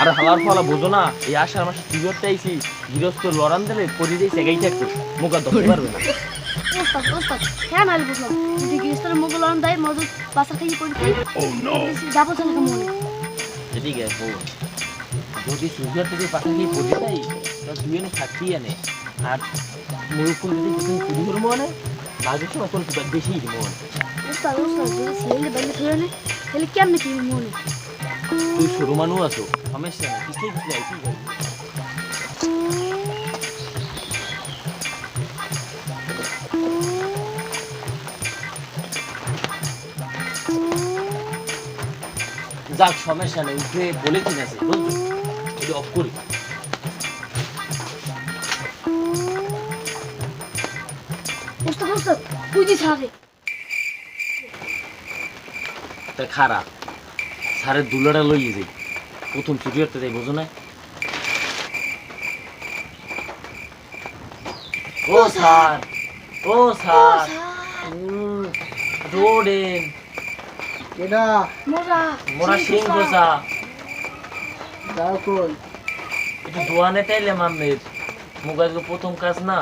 আরে হালার ফালা বুঝো না, এই আষাঢ় মাসে চুরি করতে আইছি, গৃহস্থ লড়ান দিলে পরি যাই সেগাই থাকবে, মুখা ধরতে পারবে না। হ্যাঁ নাহলে বুঝলাম যদি গৃহস্থের মুখ লড়ান দেয় মজুদ বাসা থেকে পড়ি যাবো তো না মনে এদিকে আসবো, যদি চুরি করতে যে পাশা খেয়ে পরি যাই দুই এনে থাকতেই আনে, আর মুরুক্ষণ যদি চুরি করবো মানে মাঝে সময় তোর বেশি মনে যদি ছেলে বাইরে ধরে নে তাহলে কেমনে কি মনে তুই সরু মানুষ আছো, সমস্যা না, কিছুই কিছু আইসি যাক, সমস্যা নেই, উঠে বলে কিনে আছে বুঝলি, এটা অফ করি। তা খারাপ সারের দুলাটা লইয়ে যাই, প্রথম চুরি করতে যাই, বোঝো না? ও স্যার, ও স্যার, দৌড়েন, এটা মোরা সিংহ চা যাও কই একটু দোয়ানে তাইলে মামের মোবাইল প্রথম কাজ না।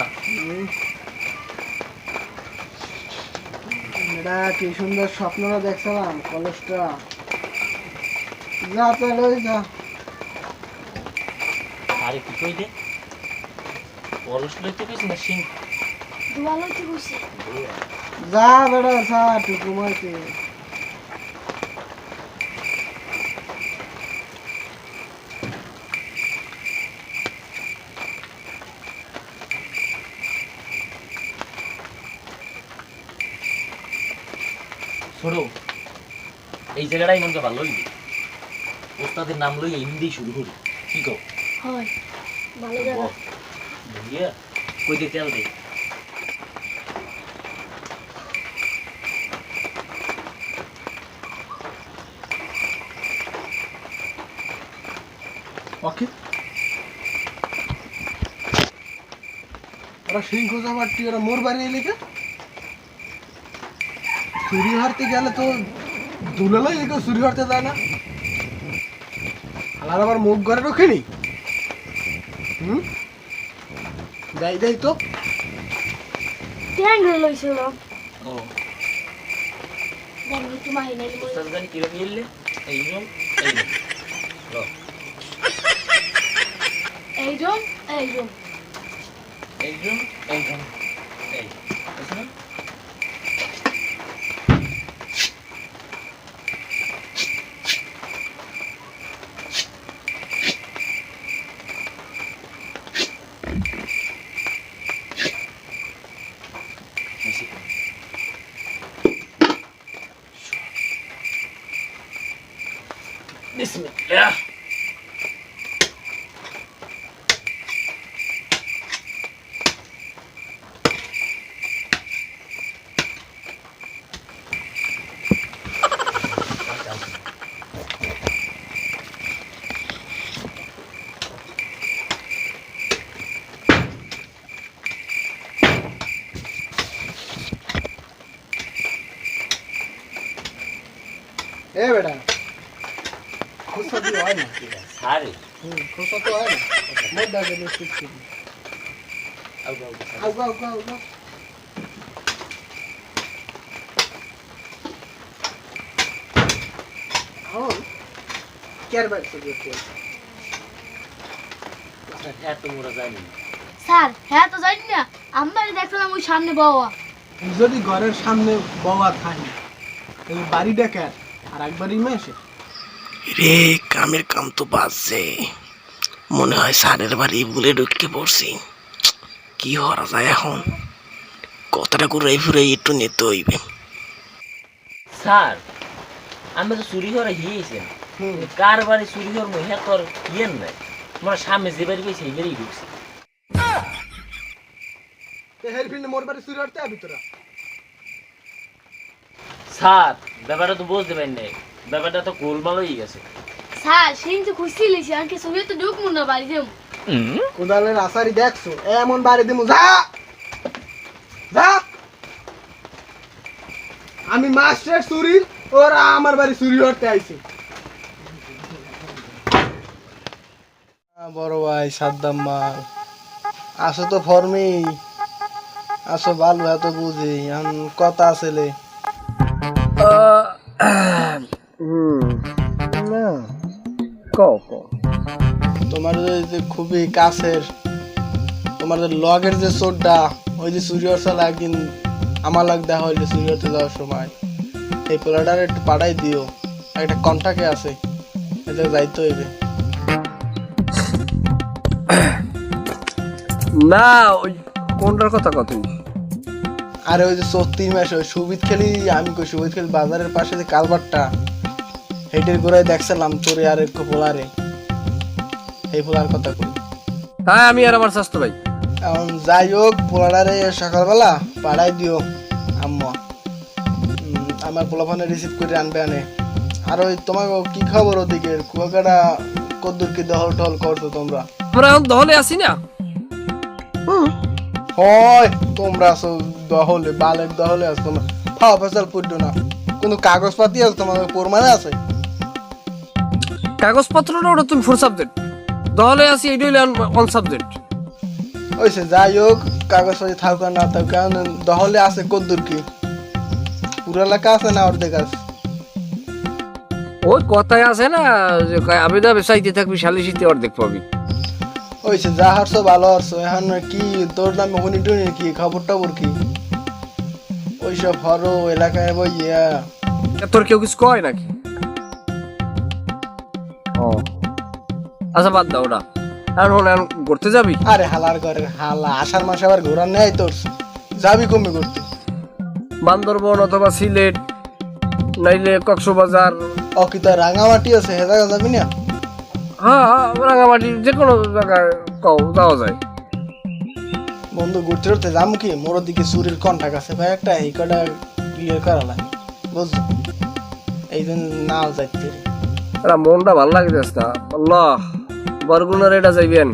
এটা কি সুন্দর স্বপ্নটা দেখছিলাম, কলেজটা যা তাহলে যা। আরে কি কই দে অলস লইতে কইছ না সিং দোয়া লইতে বসে যা বেড়া যা তুই ঘুমাইতে। ছোড়ো এই জায়গাটাই মনকে ভালো হইবে, ওস্তাদের নাম লই হিন্দি শুরু করি, কি কও? হয় ভালো জায়গা বুঝিয়া কই দে তেল দে। ওকে ওরা সিংহ যাবারটি ওরা মোর বাড়ি এলে কে চুরি হারতে গেলে তো দুলালাই একে চুরি হারতে যায় না, আর আবার মুখ ঘরে রখিনি। যাই যাই তো ট্যাং লইছিল ও দেন একটু মাহি নাই ওস্তাদ গানি কিরে নিলে এইরকম এইরকম লো এইজন এইজন এইরকম এইরকম এই বুঝছ না? Bismillah. এ বেটা খুশা দি হয় না সারে খুশা তো হয় না মোর দাগে নিশ্চিত আউগা আউগা আউগা আউগা হ্যাঁ কেয়ার বাইক সে দেখতে হ্যাঁ তো মোরা জানি স্যার হ্যাঁ তো জানি না আমরা দেখলাম ওই সামনে বাবা যদি ঘরের সামনে বাবা থাকে এই বাড়িটা কার আর একবারই মেশে রে কামের কাম তো বাজছে, মনে হয় সারের বাড়ি বলে ঢুকতে পড়ছি। কি হরা যায় এখন, কথাটা ঘুরাই ফিরাই একটু নিতে হইবে। স্যার আমি তো চুরি করে গিয়েছেন কার বাড়ি চুরি করবো হ্যাঁ তোর ইয়েন নাই তোমার সামনে যে বাড়ি পেয়েছে এই বাড়ি ঢুকছে মোর বাড়ি চুরি করতে আবি তোরা স্যার ব্যাপারটা তো বুঝতে পারেন নাই ব্যাপারটা তো গোলমাল হয়ে গেছে স্যার সেই তো খুশি লিছি আর কি ছবি তো ঢুকবো না বাড়ি দেব কোদালের আসারি দেখছো এমন বাড়ি দিমু যা যা আমি মাস্টার চুরি ওরা আমার বাড়ি চুরি করতে আইছে বড় ভাই সাদ্দাম মাল আসো তো ফর্মেই আসো ভালো এত বুঝি কথা আসলে তোমার যে খুবই কাছের তোমার যে লগের যে চোরটা ওই যে চুরি হচ্ছিল একদিন আমার লাগ দেখা হইলে চুরি হতে যাওয়ার সময় এই পোলাটার একটু পাঠাই দিও একটা কন্টাক্টে আছে এটা যাইতে হইবে না ওই কোনটার কথা কত আরে ওই যে 34 মাস ওই সুবিত খেলি আমি কই সুবিত খেলি বাজারের পাশে যে কালবারটা হেটের গোড়ায় দেখছিলাম তোরে আর এক পোলারে এই পোলার কথা কই হ্যাঁ আমি আর আমার স্বাস্থ্য ভাই এখন যাই হোক পোলারে সকালবেলা পাঠাই দিও আম্মা আমার পোলাফানে রিসিভ করে আনবে আনে আর ওই তোমাকে কি খবর ওদিকে কুয়াকাটা কদ্দুর কি দহল টহল করছো তোমরা আমরা এখন দহলে আসি না হয় তোমরা আছো দহলে বালের দহলে আছো তোমরা ফাও ফেসাল পড়ছো না কোনো কাগজপাতি আছে তোমাদের প্রমাণে আছে কাগজপত্রটা ওটা তুমি 4 সাবজেক্ট দহলে আসি এইটা হইলে 1 সাবজেক্ট ওইসে যাই হোক কাগজপাতি থাকুক আর না থাকুক কারণ দহলে আছে কদ্দুর কি পুরো এলাকা আছে না অর্ধেক আছে ওই কথায় আছে না যে আবেদা বেসাইতে থাকবি শালিশিতে অর্ধেক পাবি ওইসে যা হারছো ভালো হারছো এখন কি তোর নামে হুনি টুনি কি খবর টবর কি ওইসব হরো এলাকায় বইয়া তোর কেউ কিছু কয় নাকি ও আচ্ছা বাদ দাও ওটা এখন ঘুরতে যাবি আরে হালার ঘরের হালা আষাঢ় মাসে আবার ঘোরার নেই তোর যাবি কমে করতে বান্দরবন অথবা সিলেট নাইলে কক্সবাজার অকিত রাঙামাটি আছে হে জায়গা যাবি না হ্যাঁ রাঙামাটি যে কোনো জায়গায় কও যাওয়া যায় বন্ধু ঘুরতে ঘুরতে যাবো কি মোর দিকে চুরির কন্টাক্ট আছে ভাই একটা এই কটা ক্লিয়ার করা লাগে বুঝছো এই জন্য নাও যাইতে এরা মনটা ভালো লাগে যাস না আল্লাহ বরগুনার এটা যাইবেন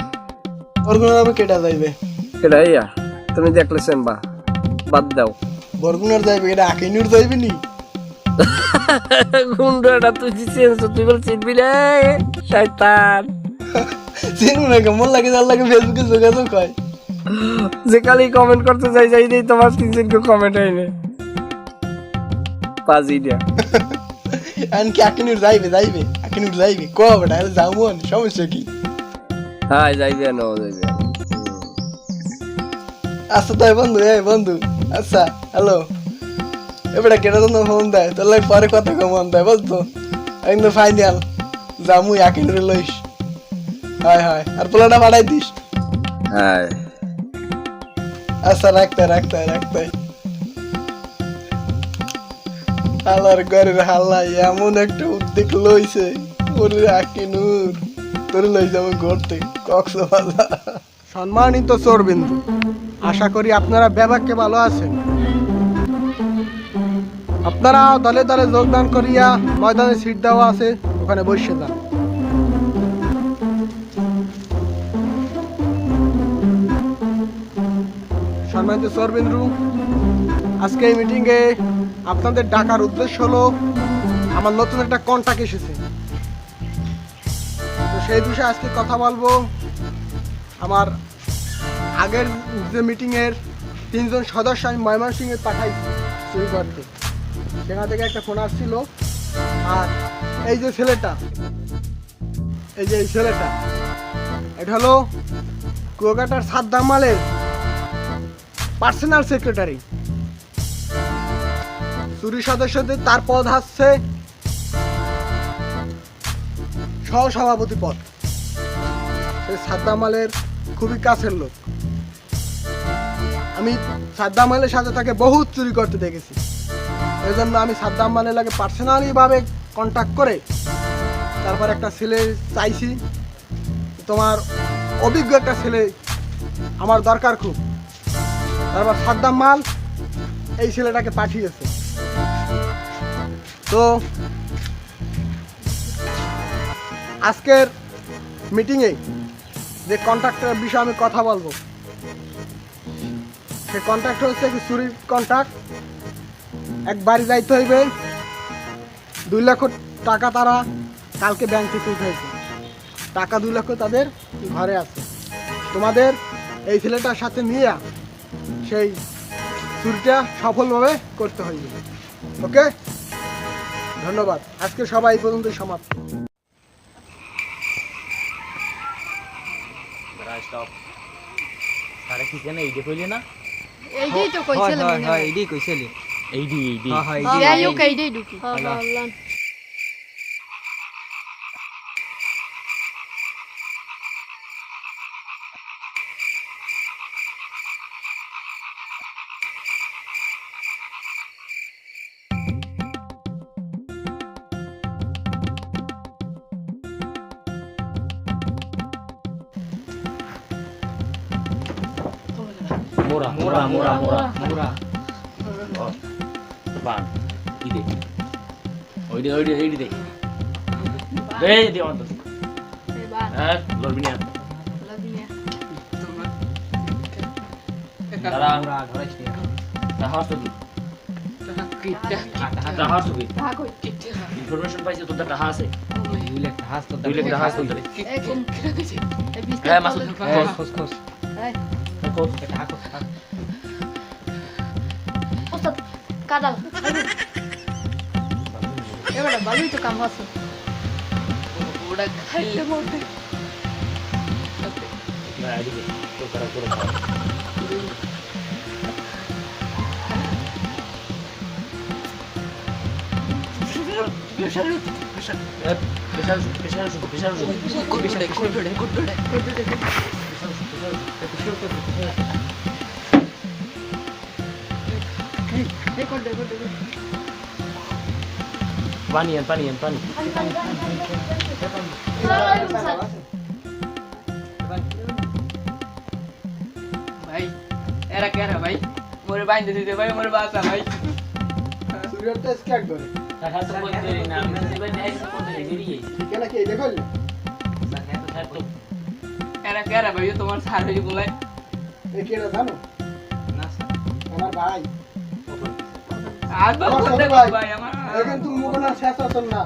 বরগুনার আবার কেটা যাইবে এটা ইয়া তুমি দেখলেছেন বা বাদ দাও বরগুনার যাইবে এটা আকিনুর যাইবে নি গুন্ডাটা তুই চিনছ তুই বল চিনবি রে শয়তান চিনু না কেমন লাগে যার লাগে ফেসবুকে যোগাযোগ হয় যে কালি কমেন্ট করতে যাই যাই দেই তোমার 300 কমেন্ট আইনে পাজি দিয়া আন কি আকিনুর যাইবে আকিনুর যাইবে কো বেটা হলে যাবো সমস্যা কি হ্যাঁ যাইবে না যাইবে আচ্ছা তাই বন্ধু বন্ধু আচ্ছা হ্যালো এবারে কেটা তো ফোন দেয় তোর লাগে পরে কথা কমন দেয় বুঝতো একদম ফাইনাল যামু আকিনুরে লইস হয় আর পোলাটা বাড়াই দিস হ্যাঁ আচ্ছা রাখতে হালার ঘরের হাল্লা এমন একটা উদ্যোগ লইছে ওরে আকিনুর তোর লই যাবো ঘুরতে কক্সবাজার সম্মানিত চোরবিন্দু আশা করি আপনারা ব্যাপককে ভালো আছেন আপনারা দলে দলে যোগদান করিয়া ময়দানে সিট দেওয়া আছে ওখানে বসে যান সম্মানিত চোরবিন্দু আজকে এই মিটিংয়ে আপনাদের ডাকার উদ্দেশ্য হলো আমার নতুন একটা কন্টাক্ট এসেছে তো সেই বিষয়ে আজকে কথা বলবো আমার আগের যে মিটিংয়ের 3 জন সদস্য আমি ময়মনসিংহে পাঠাইছি চুরি করতে সেখান থেকে একটা ফোন আসছিল আর এই যে ছেলেটা এটা হলো কুয়াকাটার সাদ্দাম মালের পার্সোনাল সেক্রেটারি চুরি সদস্যদের তার পদ হচ্ছে সহসভাপতি পদ সেই সাদ্দাম মালের খুবই কাছের লোক আমি সাদ্দাম মালের সাথে তাকে বহুত চুরি করতে দেখেছি এই জন্য আমি সাদ্দাম মানের লাগে পার্সোনালি ভাবে কন্ট্যাক্ট করে তারপর একটা ছেলে চাইছি, তোমার অভিজ্ঞ একটা ছেলে আমার দরকার খুব। তারপর সাদ্দাম মাল এই ছেলেটাকে পাঠিয়েছে। তো আজকের মিটিংয়ে যে কন্ট্রাক্টের বিষয়ে আমি কথা বলবো, সে কন্ট্রাক্ট হচ্ছে কি চুরির কন্ট্রাক্ট। এক বাড়ি যাইতে হইবে, 2 লক্ষ টাকা তারা কালকে ব্যাংক থেকে উঠেছে, টাকা 2 লক্ষ তাদের ঘরে আছে। তোমাদের এই ছেলেটার সাথে নিয়ে সেই চুরিটা সফলভাবে করতে হইবে। ওকে, ধন্যবাদ। আজকে সবাই এই পর্যন্তই সমাপ্ত। স্টপ। সারে কি কেন এইটা কইলে না? এইটাই তো কইছিলাম মনে হয়। এইডি যাই হোক এইটাই ঢুকি। মোরা মোরা মোরা মোরা মোরা বান ইদে ওইডি ওইডি eighty they they the on হ্যাঁ লরবি না তারা আমরা ঘরে ছিল তাহার তো তাহার তো ইনফরমেশন পাইছে তো টাকা আছে 2 লাখ টাকা আছে তো হ্যাঁ মাসুদ খোস খোস খোস টাকা খোস ওস্তাদ কাদাল এবারে ভালোই তো কাম হচ্ছে। ওটা খাইলে মরতে না এদিকে তো করা করে পানি পানি পানি ভাই এরা কে রে ভাই মোরে বাইন্ধে দিতে ভাই মোরে বাঁচা ভাই চুরির তো স্ক্যান করে টাকা তো বন্ধ করি না আমরা দিবেন এই কোন দিকে গিয়ে কেন কি দেখল সাথে তো থাকতো এরা কে রে ভাই তোমার স্যার হই বলাই এই কেনা জানো না আমার ভাই আর বাবু আমার করতে ভাই। ভাই আমার এখন তুমি মুখনা শেষ আছেন না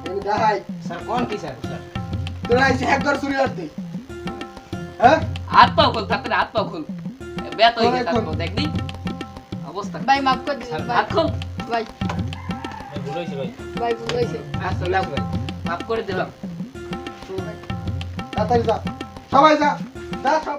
এই দেখাই স্যার কোন কি স্যার তোরা এই হ্যাক কর চুরি করতে হ্যাঁ হাত পাও খোল তাতে হাত পাও খোল বেত হই গেছে খোল। তারপর দেখ দি অবস্থা ভাই মাফ করে দিন ভাই। হাত খোল ভাই ভুল হইছে ভাই ভাই ভুল হয়েছে। আচ্ছা লাগ ভাই মাফ করে দিলাম তাড়াতাড়ি যা সবাই যা যা সব